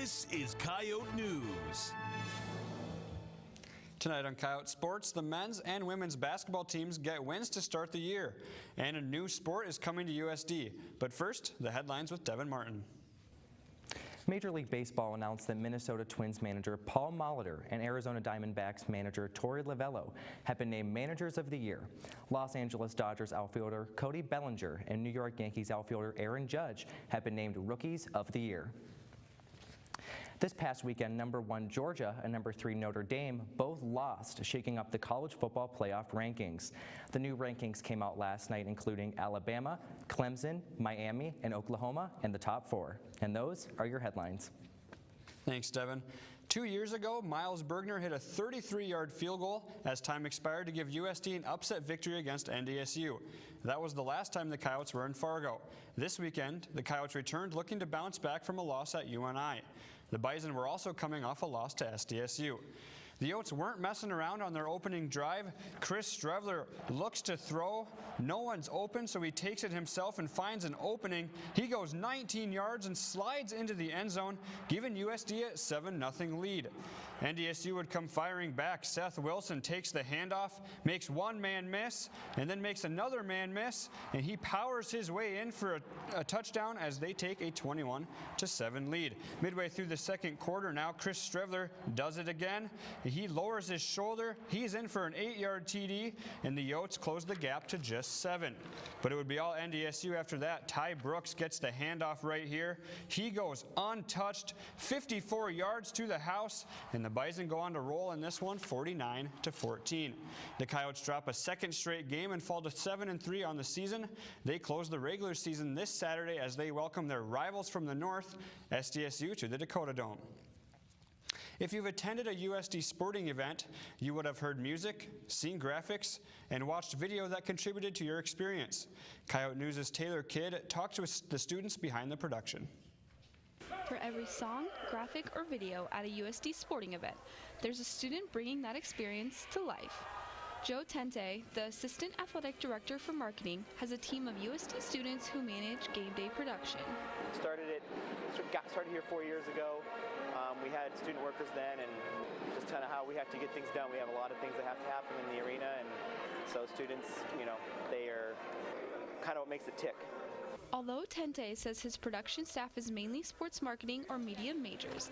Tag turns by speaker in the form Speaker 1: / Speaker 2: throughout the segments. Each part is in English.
Speaker 1: This is Coyote News.
Speaker 2: Tonight on Coyote Sports, the men's and women's basketball teams get wins to start the year. And a new sport is coming to USD. But first, the headlines with Devin Martin.
Speaker 3: Major League Baseball announced that Minnesota Twins manager Paul Molitor and Arizona Diamondbacks manager Torey Lovullo have been named Managers of the Year. Los Angeles Dodgers outfielder Cody Bellinger and New York Yankees outfielder Aaron Judge have been named Rookies of the Year. This past weekend, number 1 Georgia and number 3 Notre Dame both lost, shaking up the college football playoff rankings. The new rankings came out last night, including Alabama, Clemson, Miami, and Oklahoma in the top 4. And those are your headlines.
Speaker 2: Thanks, Devin. 2 years ago, Miles Bergner hit a 33-yard field goal as time expired to give USD an upset victory against NDSU. That was the last time the Coyotes were in Fargo. This weekend, the Coyotes returned looking to bounce back from a loss at UNI. The Bison were also coming off a loss to SDSU. The Yotes weren't messing around on their opening drive. Chris Strevler looks to throw. No one's open, so he takes it himself and finds an opening. He goes 19 yards and slides into the end zone, giving USD a 7-0 lead. NDSU would come firing back. Seth Wilson takes the handoff, makes one man miss, and then makes another man miss, and he powers his way in for a touchdown as they take a 21-7 lead. Midway through the second quarter now, Chris Strevler does it again. He lowers his shoulder. He's in for an 8-yard TD, and the Yotes close the gap to just 7. But it would be all NDSU after that. Ty Brooks gets the handoff right here. He goes untouched, 54 yards to the house, and the Bison go on to roll in this one, 49-14. The Coyotes drop a second straight game and fall to 7-3 on the season. They close the regular season this Saturday as they welcome their rivals from the north, SDSU, to the Dakota Dome. If you've attended a USD sporting event, you would have heard music, seen graphics, and watched video that contributed to your experience. Coyote News' Taylor Kidd talked to the students behind the production.
Speaker 4: For every song, graphic, or video at a USD sporting event, there's a student bringing that experience to life. Joe Tente, the Assistant Athletic Director for Marketing, has a team of USD students who manage Gameday Production.
Speaker 5: Started here 4 years ago. We had student workers then, and just kind of how we have to get things done. We have a lot of things that have to happen in the arena, and so students, they are kind of what makes it tick.
Speaker 4: Although Tente says his production staff is mainly sports marketing or media majors,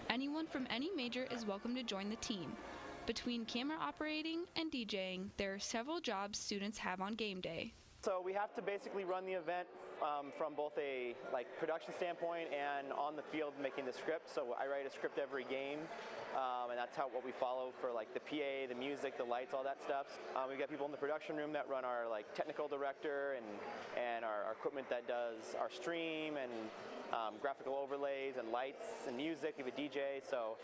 Speaker 4: anyone from any major is welcome to join the team. Between camera operating and DJing, there are several jobs students have on game day.
Speaker 5: So we have to basically run the event from both a production standpoint and on the field making the script. So I write a script every game, and that's what we follow for the PA, the music, the lights, all that stuff. We've got people in the production room that run our technical director and our equipment that does our stream and graphical overlays and lights and music. We have a DJ. So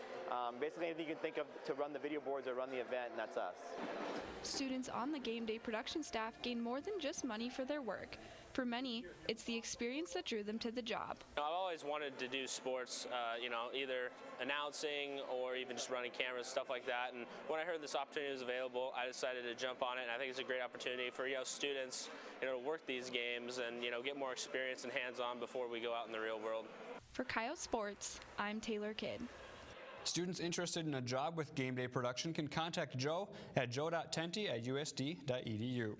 Speaker 5: basically anything you can think of to run the video boards or run the event, and that's us.
Speaker 4: Students on the Gameday production staff gain more than just money for their work. For many, it's the experience that drew them to the job.
Speaker 6: I've always wanted to do sports, either announcing or even just running cameras, stuff like that. And when I heard this opportunity was available, I decided to jump on it. And I think it's a great opportunity for students, to work these games and get more experience and hands-on before we go out in the real world. For
Speaker 4: Coyote Sports, I'm Taylor Kidd.
Speaker 2: Students interested in a job with Gameday Production can contact Joe at joe.tente@usd.edu.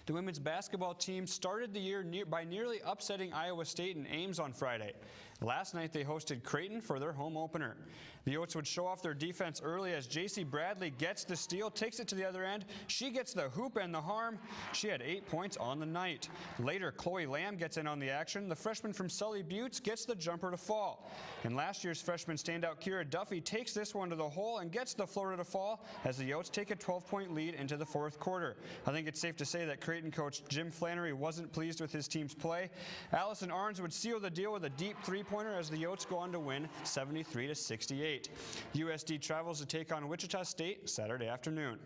Speaker 2: The women's basketball team started the year by nearly upsetting Iowa State in Ames on Friday. Last night they hosted Creighton for their home opener. The Yotes would show off their defense early as J.C. Bradley gets the steal, takes it to the other end. She gets the hoop and the harm. She had 8 points on the night. Later, Chloe Lamb gets in on the action. The freshman from Sully Buttes gets the jumper to fall. And last year's freshman standout Kira Duffy takes this one to the hole and gets the floater to fall as the Yotes take a 12-point lead into the fourth quarter. I think it's safe to say that Creighton coach Jim Flannery wasn't pleased with his team's play. Allison Arns would seal the deal with a deep three-pointer as the Yotes go on to win 73-68. USD travels to take on Wichita State Saturday afternoon.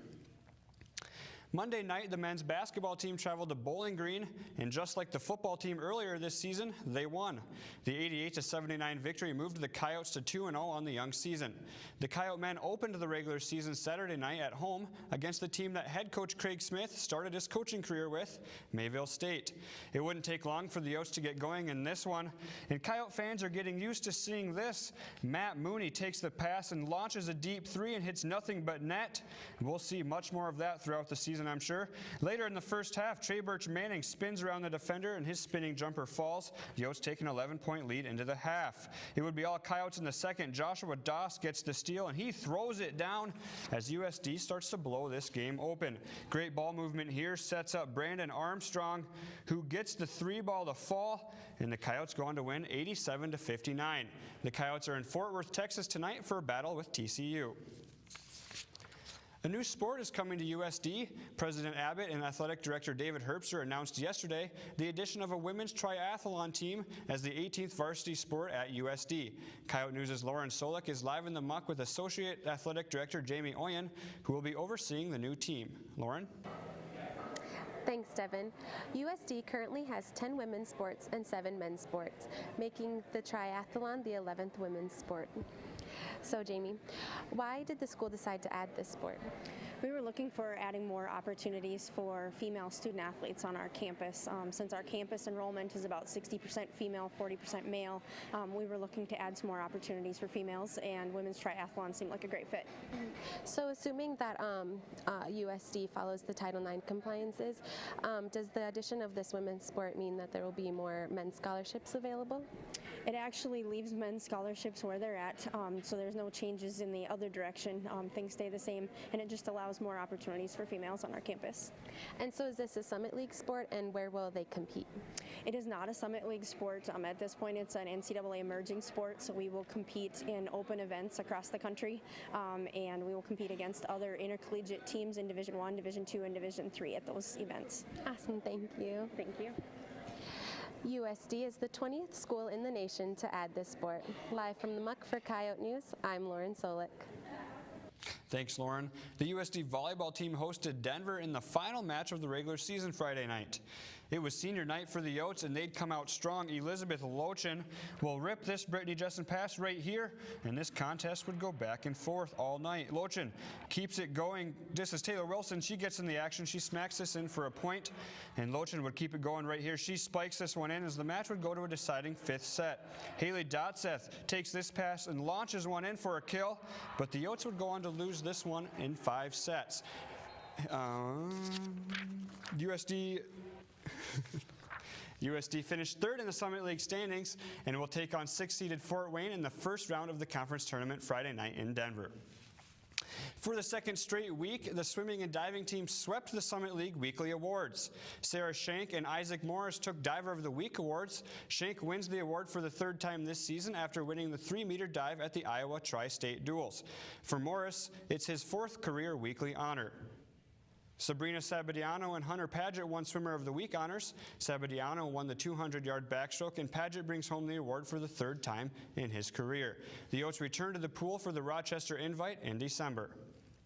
Speaker 2: Monday night, the men's basketball team traveled to Bowling Green, and just like the football team earlier this season, they won. The 88-79 victory moved the Coyotes to 2-0 on the young season. The Coyote men opened the regular season Saturday night at home against the team that head coach Craig Smith started his coaching career with, Mayville State. It wouldn't take long for the Yotes to get going in this one, and Coyote fans are getting used to seeing this. Matt Mooney takes the pass and launches a deep three and hits nothing but net. We'll see much more of that throughout the season, I'm sure. Later in the first half, Trey Birch Manning spins around the defender and his spinning jumper falls. The Yotes take an 11-point lead into the half. It would be all Coyotes in the second. Joshua Doss gets the steal and he throws it down as USD starts to blow this game open. Great ball movement here sets up Brandon Armstrong, who gets the three ball to fall, and the Coyotes go on to win 87-59. The Coyotes are in Fort Worth, Texas tonight for a battle with TCU. A new sport is coming to USD. President Abbott and Athletic Director David Herbster announced yesterday the addition of a women's triathlon team as the 18th varsity sport at USD. Coyote News' Lauren Solik is live in the muck with Associate Athletic Director Jamie Oyen, who will be overseeing the new team. Lauren?
Speaker 7: Thanks, Devin. USD currently has 10 women's sports and 7 men's sports, making the triathlon the 11th women's sport. So, Jamie, why did the school decide to add this sport?
Speaker 8: We were looking for adding more opportunities for female student athletes on our campus. Since our campus enrollment is about 60% female, 40% male, we were looking to add some more opportunities for females, and women's triathlon seemed like a great fit.
Speaker 7: So, assuming that USD follows the Title IX compliances, does the addition of this women's sport mean that there will be more men's scholarships available?
Speaker 8: It actually leaves men's scholarships where they're at, so there's no changes in the other direction. Things stay the same, and it just allows more opportunities for females on our campus.
Speaker 7: And so is this a Summit League sport, and where will they compete?
Speaker 8: It is not a Summit League sport. At this point, it's an NCAA emerging sport, so we will compete in open events across the country, and we will compete against other intercollegiate teams in Division I, Division II, and Division III at those events.
Speaker 7: Awesome, thank you.
Speaker 8: Thank you.
Speaker 7: USD is the 20th school in the nation to add this sport. Live from the muck for Coyote News, I'm Lauren Solik.
Speaker 2: Thanks, Lauren. The USD volleyball team hosted Denver in the final match of the regular season Friday night. It was senior night for the Yotes, and they'd come out strong. Elizabeth Lochin will rip this Brittany Jessen pass right here, and this contest would go back and forth all night. Lochin keeps it going. This is Taylor Wilson. She gets in the action. She smacks this in for a point, and Lochin would keep it going right here. She spikes this one in as the match would go to a deciding fifth set. Haley Dotseth takes this pass and launches one in for a kill, but the Yotes would go on to lose this one in 5 sets. USD finished third in the Summit League standings and will take on 6th-seeded Fort Wayne in the first round of the conference tournament Friday night in Denver. For the second straight week, the swimming and diving team swept the Summit League weekly awards. Sarah Shank and Isaac Morris took Diver of the Week awards. Shank wins the award for the 3rd time this season after winning the 3-meter dive at the Iowa Tri-State Duels. For Morris, it's his 4th career weekly honor. Sabrina Sabadiano and Hunter Paget won Swimmer of the Week honors. Sabadiano won the 200-yard backstroke, and Paget brings home the award for the 3rd time in his career. The Yotes return to the pool for the Rochester Invite in December.